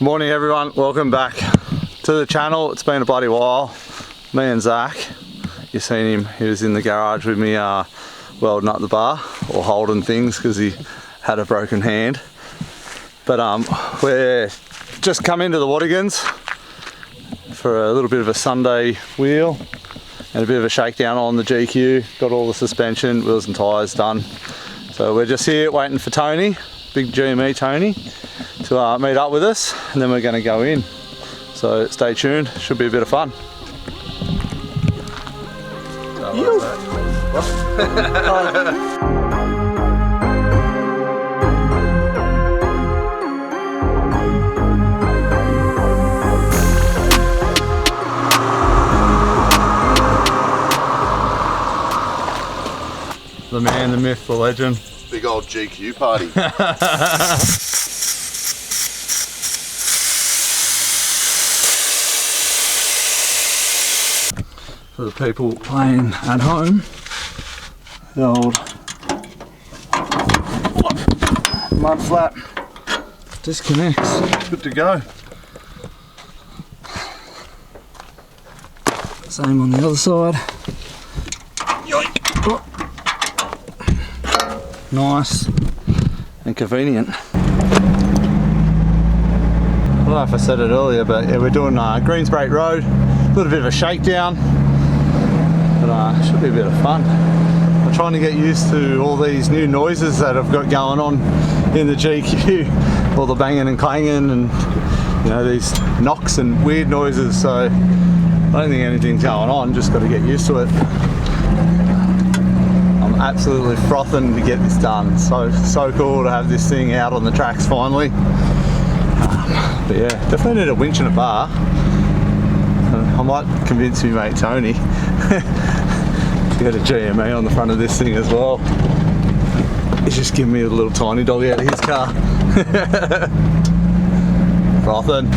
Morning everyone, welcome back to the channel. It's been a bloody while. Me and Zach, you've seen him, he was in the garage with me welding up the bar or holding things because he had a broken hand. But we're just come into the Watagans for a little bit of a Sunday wheel and a bit of a shakedown on the GQ. Got all the suspension, wheels and tyres done. So we're just here waiting for Tony, big GME Tony, to meet up with us, and then we're going to go in. So stay tuned, should be a bit of fun. The man, the myth, the legend. Big old GQ party. For the people playing at home, the old mud flap disconnects. Good to go. Same on the other side. Yoink. Oh. Nice and convenient. I don't know if I said it earlier, but yeah, we're doing Greensbreak Road, a little bit of a shakedown, but should be a bit of fun. I'm trying to get used to all these new noises that I've got going on in the GQ, all the banging and clanging and you know, these knocks and weird noises, so I don't think anything's going on, just got to get used to it. Absolutely frothing to get this done. So cool to have this thing out on the tracks finally. But yeah, definitely need a winch and a bar. I might convince me mate Tony to get a GME on the front of this thing as well. He's just giving me a little tiny dog out of his car. Frothing.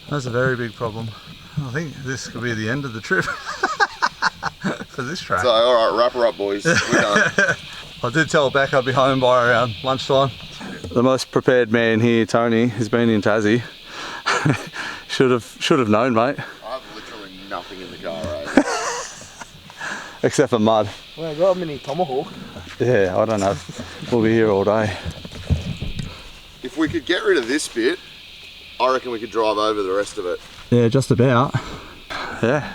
That's a very big problem. I think this could be the end of the trip for this track. So, alright, wrap her up boys, we're done. I did tell Beck I'd be home by around lunchtime. The most prepared man here, Tony, has been in Tassie. should have known, mate. I have literally nothing in the car, right? Except for mud. Well, I got a mini tomahawk. Yeah, I don't know. We'll be here all day. If we could get rid of this bit, I reckon we could drive over the rest of it. Yeah, just about. Yeah.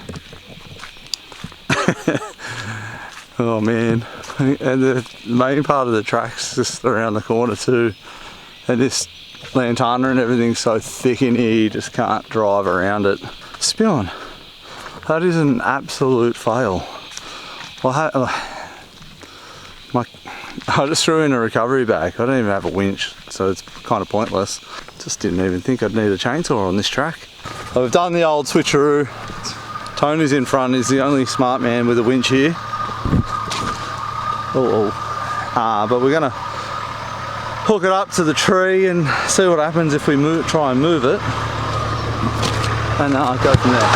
Oh man. And the main part of the track's just around the corner too. And this lantana and everything's so thick in here, you just can't drive around it. Spewing. That is an absolute fail. Well, I just threw in a recovery bag. I don't even have a winch, so it's kind of pointless. Just didn't even think I'd need a chainsaw on this track. So we've done the old switcheroo. Tony's in front, he's the only smart man with a winch here. But we're gonna hook it up to the tree and see what happens if we try and move it, and go from there.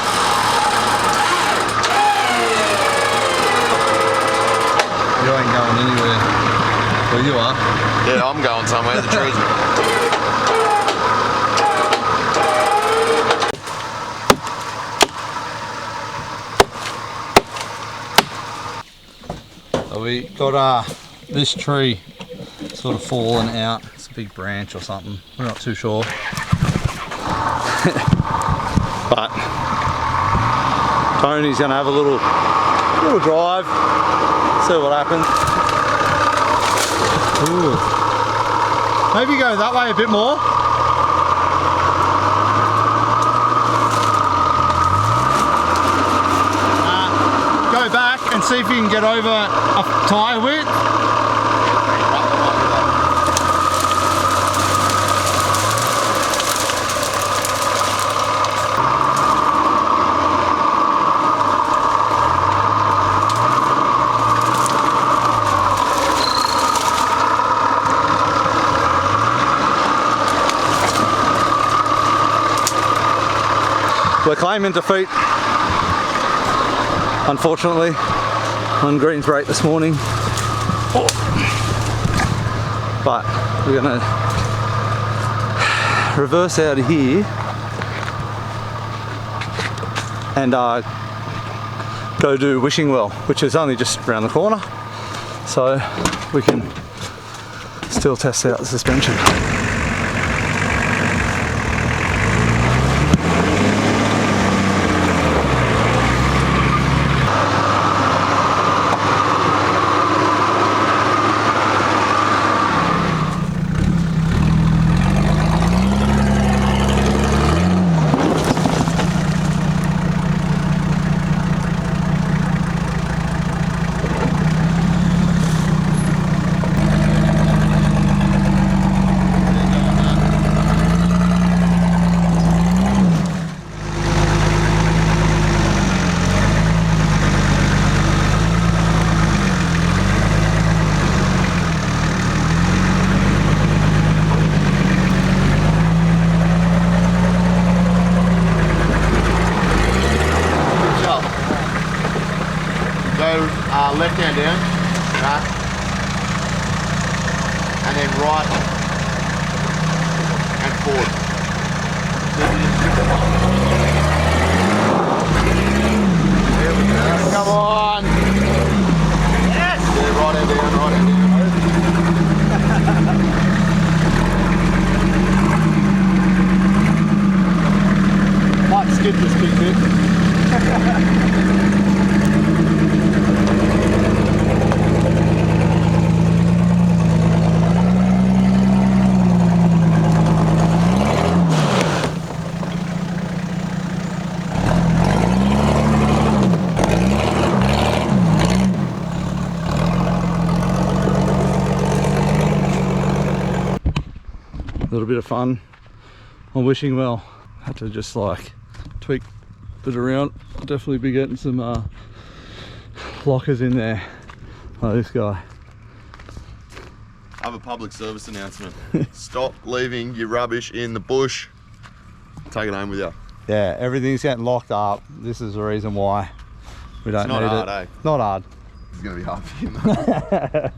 You ain't going anywhere. Well, you are. Yeah, I'm going somewhere. The trees are... we got this tree sort of fallen out. It's a big branch or something. We're not too sure. But Tony's gonna have a little drive, see what happens. Ooh. Maybe go that way a bit more. Go back and see if you can get over a tyre width. We're claiming defeat, unfortunately, on Green's break this morning. Oh. But we're gonna reverse out of here and go do Wishing Well, which is only just around the corner, so we can still test out the suspension. Left hand down, back, and then right and forward. There we go. Come on! Yes! Yeah, right hand down, right hand down. Might skip this big bit. A little bit of fun on Wishing Well. Had to just like tweak it around. I'll definitely be getting some lockers in there. Oh, this guy. I have a public service announcement. Stop leaving your rubbish in the bush. Take it home with you. Yeah, everything's getting locked up. This is the reason why we don't need hard, it. eh? Not hard. It's gonna be hard for you, mate.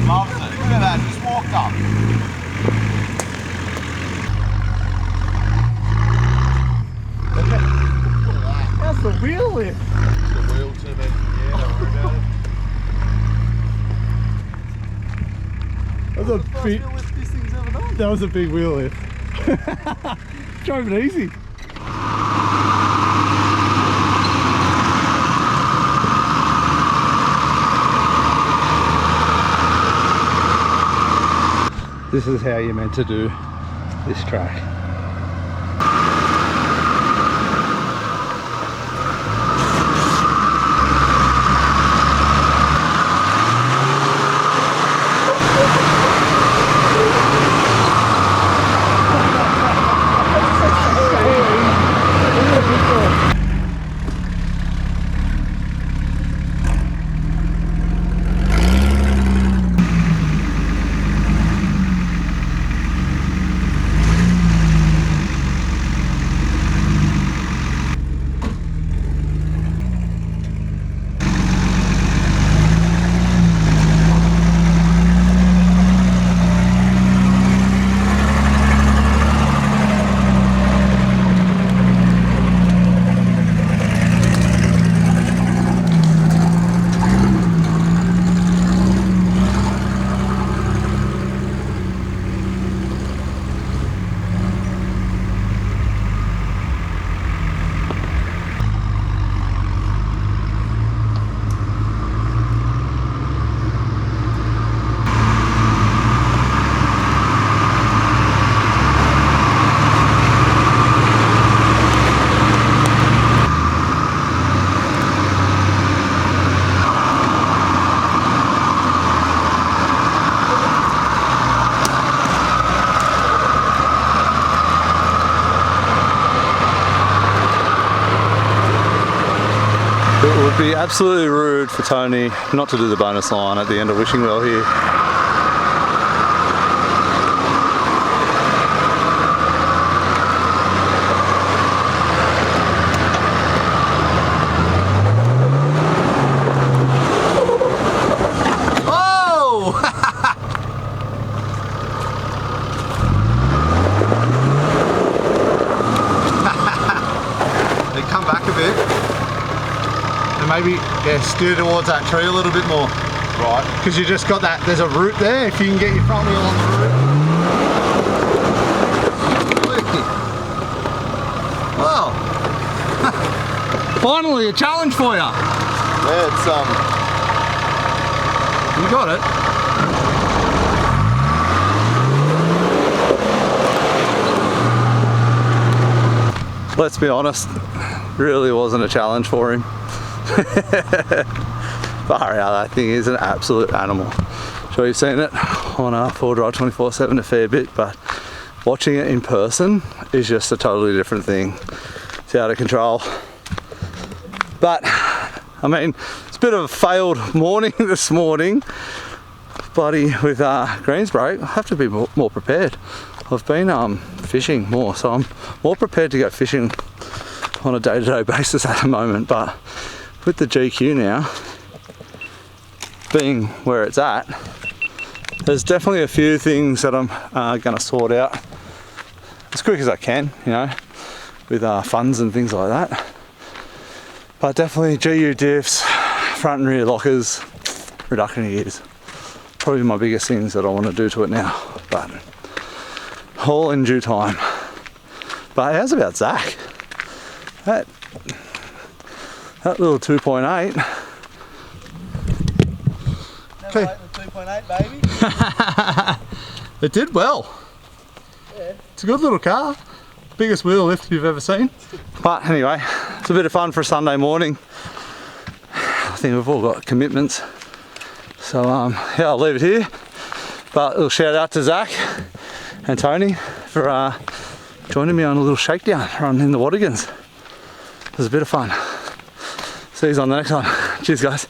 Loves it. Look at that, just walked up. That's the wheel lift. The wheel to me. Yeah, don't worry about it. That was a big wheel lift this thing's ever done. That was a big wheel lift. Drove it easy. This is how you're meant to do this track. It'd be absolutely rude for Tony not to do the bonus line at the end of Wishing Well here. Maybe, yeah, steer towards that tree a little bit more. Right. Because you just got that, there's a root there, if you can get your front wheel on the root. Wow. Finally a challenge for you. Yeah, it's You got it. let's be honest, really wasn't a challenge for him. Far out, that thing is an absolute animal. Sure, you've seen it on our 4Drive 24/7 a fair bit, but watching it in person is just a totally different thing. It's out of control. But I mean, it's a bit of a failed morning this morning, buddy. With greens break, I have to be more prepared. I've been fishing more, so I'm more prepared to go fishing on a day-to-day basis at the moment. But with the GQ now being where it's at, there's definitely a few things that I'm going to sort out as quick as I can, you know, with funds and things like that. But definitely GU diffs, front and rear lockers, reduction of gears, probably my biggest things that I want to do to it now, but all in due time. But how's about Zac? That little 2.8. Okay. Like the 2.8, baby. It did well. Yeah. It's a good little car. Biggest wheel lift you've ever seen. But anyway, it's a bit of fun for a Sunday morning. I think we've all got commitments. So yeah, I'll leave it here. But a little shout out to Zac and Tony for joining me on a little shakedown run in the Watagans. It was a bit of fun. See you on the next one. Cheers, guys.